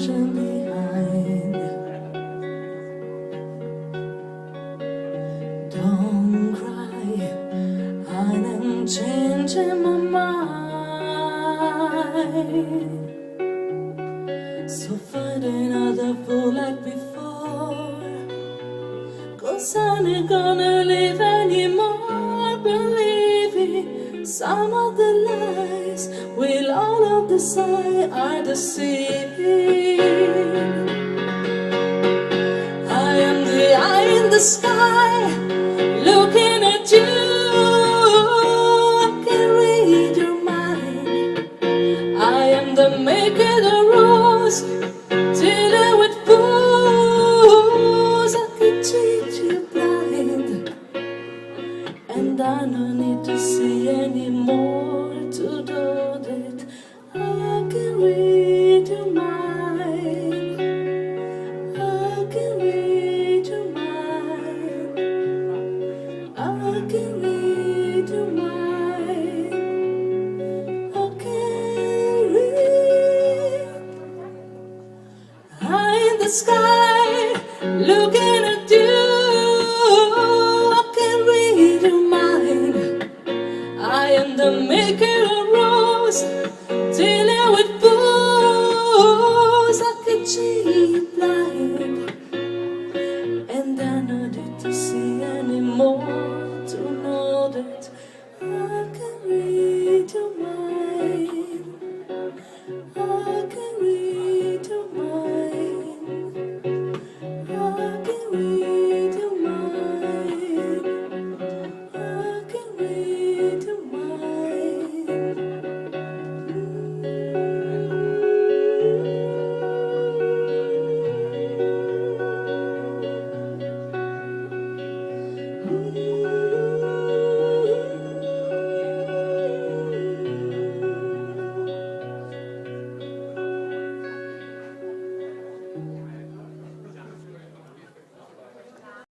changing behind. Don't cry, I am changing my mind. So find another fool like before, 'cause I ain't gonna live anymore. Believing some of the lies, will all of the sigh are deceiving. I am the eye in the sky, looking at you. I can read your mind. I am the maker of the rules, dealing with fools. I can treat you blind, and I don't need to see anymore to know that I can read your mind. I can read your mind. I can read your mind. I can read. High in the sky, looking